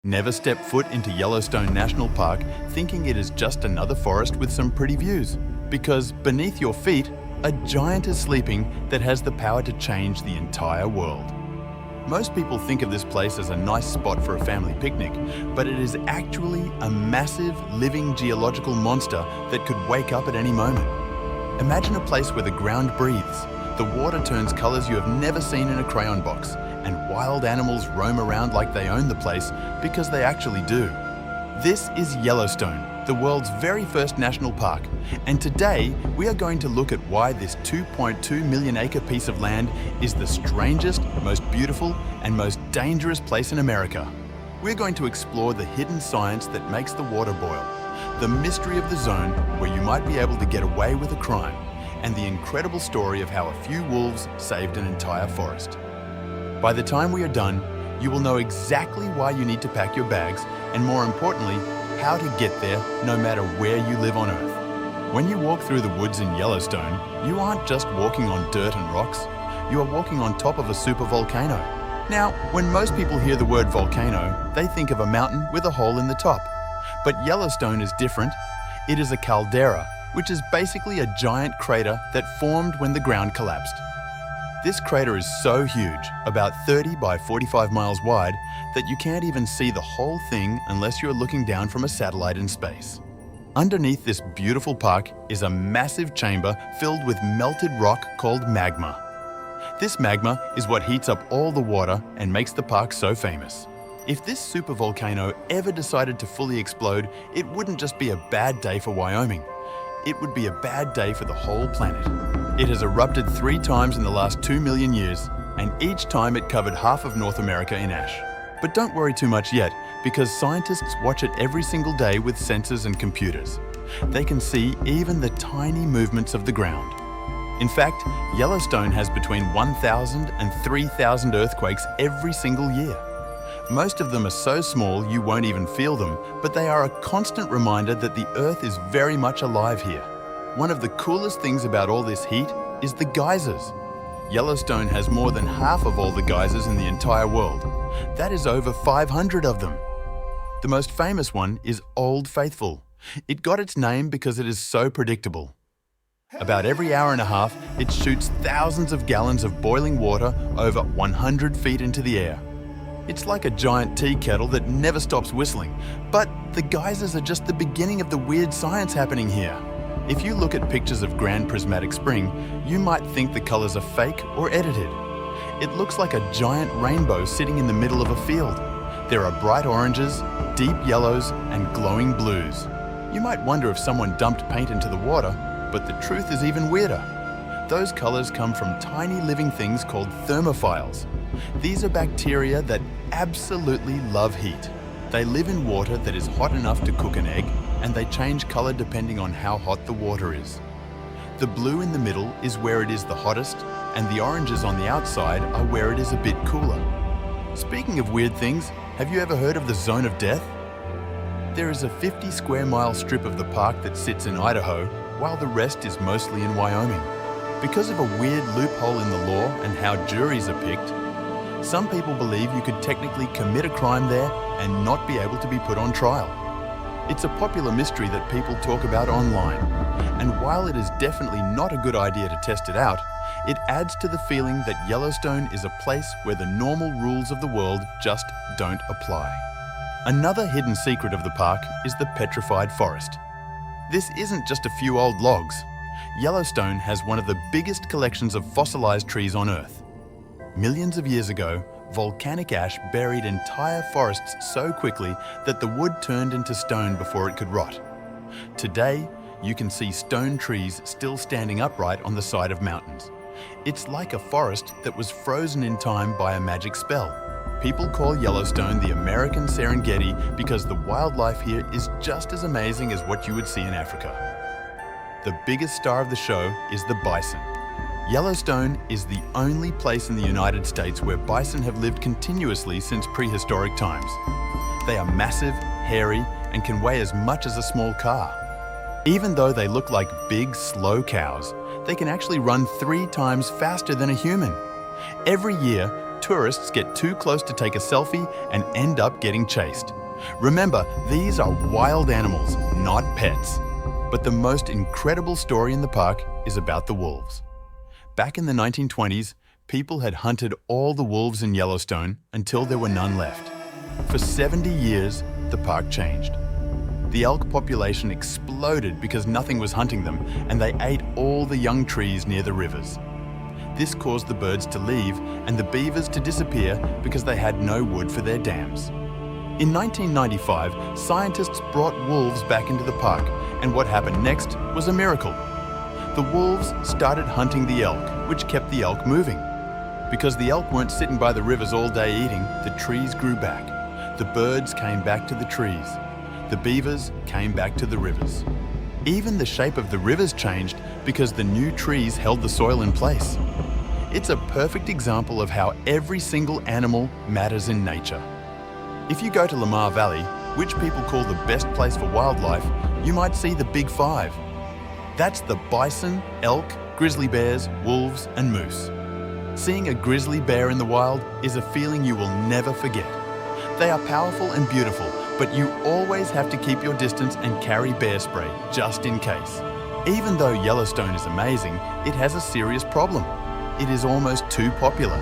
Never step foot into Yellowstone National Park thinking it is just another forest with some pretty views, because beneath your feet, a giant is sleeping that has the power to change the entire world. Most people think of this place as a nice spot for a family picnic, but it is actually a massive, living geological monster that could wake up at any moment. Imagine a place where the ground breathes, the water turns colors you have never seen in a crayon box, and wild animals roam around like they own the place because they actually do. This is Yellowstone, the world's very first national park, and today we are going to look at why this 2.2 million acre piece of land is the strangest, most beautiful, and most dangerous place in America. We're going to explore the hidden science that makes the water boil, the mystery of the zone where you might be able to get away with a crime, and the incredible story of how a few wolves saved an entire forest. By the time we are done, you will know exactly why you need to pack your bags, and more importantly, how to get there no matter where you live on Earth. When you walk through the woods in Yellowstone, you aren't just walking on dirt and rocks, you are walking on top of a supervolcano. Now, when most people hear the word volcano, they think of a mountain with a hole in the top. But Yellowstone is different. It is a caldera, which is basically a giant crater that formed when the ground collapsed. This crater is so huge, about 30 by 45 miles wide, that you can't even see the whole thing unless you're looking down from a satellite in space. Underneath this beautiful park is a massive chamber filled with melted rock called magma. This magma is what heats up all the water and makes the park so famous. If this supervolcano ever decided to fully explode, it wouldn't just be a bad day for Wyoming. It would be a bad day for the whole planet. It has erupted 3 times in the last 2 million years, and each time it covered half of North America in ash. But don't worry too much yet, because scientists watch it every single day with sensors and computers. They can see even the tiny movements of the ground. In fact, Yellowstone has between 1,000 and 3,000 earthquakes every single year. Most of them are so small you won't even feel them, but they are a constant reminder that the Earth is very much alive here. One of the coolest things about all this heat is the geysers. Yellowstone has more than half of all the geysers in the entire world. That is over 500 of them. The most famous one is Old Faithful. It got its name because it is so predictable. About every hour and a half, it shoots thousands of gallons of boiling water over 100 feet into the air. It's like a giant tea kettle that never stops whistling. But the geysers are just the beginning of the weird science happening here. If you look at pictures of Grand Prismatic Spring, you might think the colors are fake or edited. It looks like a giant rainbow sitting in the middle of a field. There are bright oranges, deep yellows, and glowing blues. You might wonder if someone dumped paint into the water, but the truth is even weirder. Those colors come from tiny living things called thermophiles. These are bacteria that absolutely love heat. They live in water that is hot enough to cook an egg, and they change color depending on how hot the water is. The blue in the middle is where it is the hottest, and the oranges on the outside are where it is a bit cooler. Speaking of weird things, have you ever heard of the Zone of Death? There is a 50 square mile strip of the park that sits in Idaho, while the rest is mostly in Wyoming. Because of a weird loophole in the law and how juries are picked, some people believe you could technically commit a crime there and not be able to be put on trial. It's a popular mystery that people talk about online, and while it is definitely not a good idea to test it out, it adds to the feeling that Yellowstone is a place where the normal rules of the world just don't apply. Another hidden secret of the park is the petrified forest. This isn't just a few old logs. Yellowstone has one of the biggest collections of fossilized trees on Earth. Millions of years ago, volcanic ash buried entire forests so quickly that the wood turned into stone before it could rot. Today, you can see stone trees still standing upright on the side of mountains. It's like a forest that was frozen in time by a magic spell. People call Yellowstone the American Serengeti because the wildlife here is just as amazing as what you would see in Africa. The biggest star of the show is the bison. Yellowstone is the only place in the United States where bison have lived continuously since prehistoric times. They are massive, hairy, and can weigh as much as a small car. Even though they look like big, slow cows, they can actually run 3 times faster than a human. Every year, tourists get too close to take a selfie and end up getting chased. Remember, these are wild animals, not pets. But the most incredible story in the park is about the wolves. Back in the 1920s, people had hunted all the wolves in Yellowstone until there were none left. For 70 years, the park changed. The elk population exploded because nothing was hunting them, and they ate all the young trees near the rivers. This caused the birds to leave and the beavers to disappear because they had no wood for their dams. In 1995, scientists brought wolves back into the park, and what happened next was a miracle. The wolves started hunting the elk, which kept the elk moving. Because the elk weren't sitting by the rivers all day eating, the trees grew back. The birds came back to the trees. The beavers came back to the rivers. Even the shape of the rivers changed because the new trees held the soil in place. It's a perfect example of how every single animal matters in nature. If you go to Lamar Valley, which people call the best place for wildlife, you might see the Big Five. That's the bison, elk, grizzly bears, wolves, and moose. Seeing a grizzly bear in the wild is a feeling you will never forget. They are powerful and beautiful, but you always have to keep your distance and carry bear spray, just in case. Even though Yellowstone is amazing, it has a serious problem. It is almost too popular.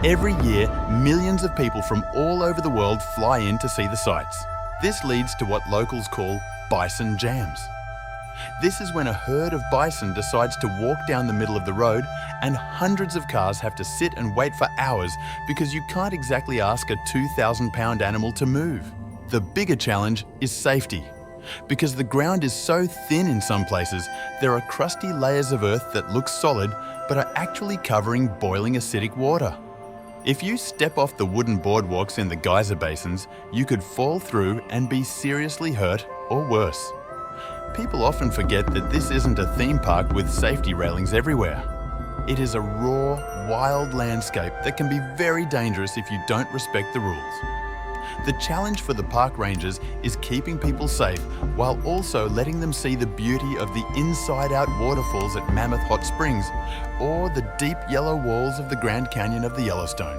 Every year, millions of people from all over the world fly in to see the sights. This leads to what locals call bison jams. This is when a herd of bison decides to walk down the middle of the road, and hundreds of cars have to sit and wait for hours because you can't exactly ask a 2,000-pound animal to move. The bigger challenge is safety. Because the ground is so thin in some places, there are crusty layers of earth that look solid but are actually covering boiling acidic water. If you step off the wooden boardwalks in the geyser basins, you could fall through and be seriously hurt or worse. People often forget that this isn't a theme park with safety railings everywhere. It is a raw, wild landscape that can be very dangerous if you don't respect the rules. The challenge for the park rangers is keeping people safe while also letting them see the beauty of the inside-out waterfalls at Mammoth Hot Springs or the deep yellow walls of the Grand Canyon of the Yellowstone.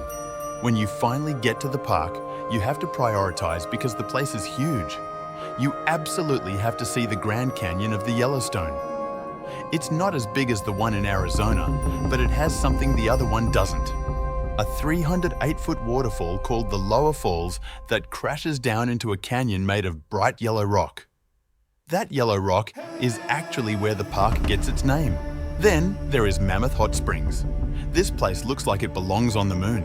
When you finally get to the park, you have to prioritize because the place is huge. You absolutely have to see the Grand Canyon of the Yellowstone. It's not as big as the one in Arizona, but it has something the other one doesn't. A 308-foot waterfall called the Lower Falls that crashes down into a canyon made of bright yellow rock. That yellow rock is actually where the park gets its name. Then there is Mammoth Hot Springs. This place looks like it belongs on the moon.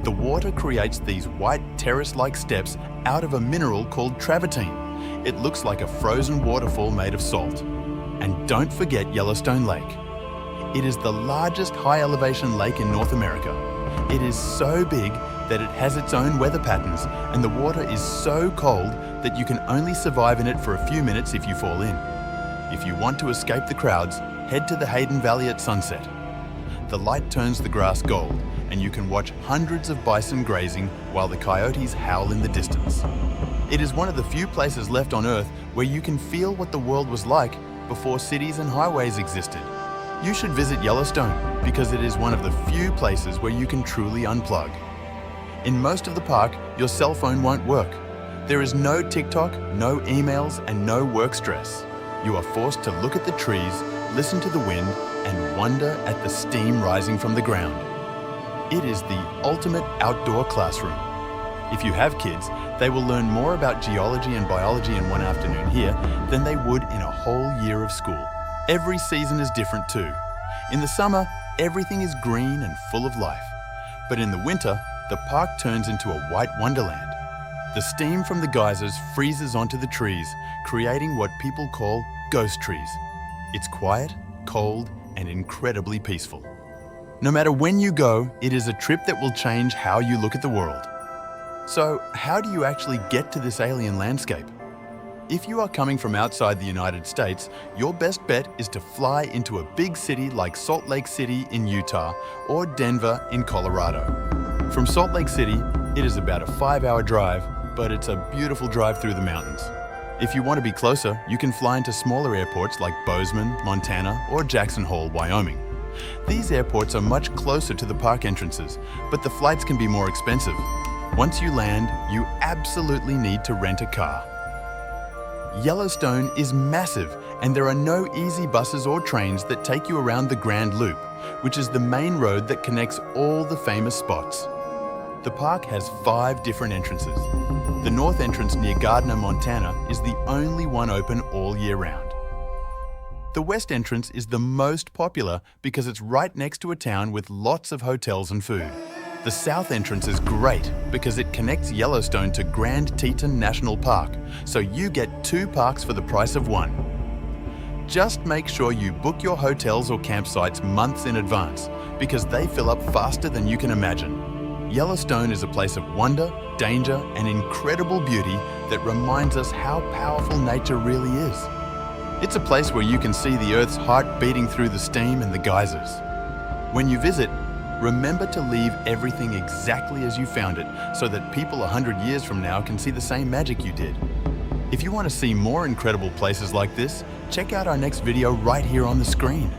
The water creates these white terrace-like steps out of a mineral called travertine. It looks like a frozen waterfall made of salt. And don't forget Yellowstone Lake. It is the largest high-elevation lake in North America. It is so big that it has its own weather patterns, and the water is so cold that you can only survive in it for a few minutes if you fall in. If you want to escape the crowds, head to the Hayden Valley at sunset. The light turns the grass gold, and you can watch hundreds of bison grazing while the coyotes howl in the distance. It is one of the few places left on Earth where you can feel what the world was like before cities and highways existed. You should visit Yellowstone because it is one of the few places where you can truly unplug. In most of the park, your cell phone won't work. There is no TikTok, no emails, and no work stress. You are forced to look at the trees, listen to the wind, and wonder at the steam rising from the ground. It is the ultimate outdoor classroom. If you have kids, they will learn more about geology and biology in one afternoon here than they would in a whole year of school. Every season is different too. In the summer, everything is green and full of life. But in the winter, the park turns into a white wonderland. The steam from the geysers freezes onto the trees, creating what people call ghost trees. It's quiet, cold, and incredibly peaceful. No matter when you go, it is a trip that will change how you look at the world. So, how do you actually get to this alien landscape? If you are coming from outside the United States, your best bet is to fly into a big city like Salt Lake City in Utah or Denver in Colorado. From Salt Lake City, it is about a 5-hour drive, but it's a beautiful drive through the mountains. If you want to be closer, you can fly into smaller airports like Bozeman, Montana, or Jackson Hole, Wyoming. These airports are much closer to the park entrances, but the flights can be more expensive. Once you land, you absolutely need to rent a car. Yellowstone is massive, and there are no easy buses or trains that take you around the Grand Loop, which is the main road that connects all the famous spots. The park has 5 different entrances. The north entrance near Gardner, Montana is the only one open all year round. The west entrance is the most popular because it's right next to a town with lots of hotels and food. The south entrance is great because it connects Yellowstone to Grand Teton National Park, so you get 2 parks for the price of 1. Just make sure you book your hotels or campsites months in advance because they fill up faster than you can imagine. Yellowstone is a place of wonder, danger, and incredible beauty that reminds us how powerful nature really is. It's a place where you can see the Earth's heart beating through the steam and the geysers. When you visit, remember to leave everything exactly as you found it so that people 100 years from now can see the same magic you did. If you want to see more incredible places like this, check out our next video right here on the screen.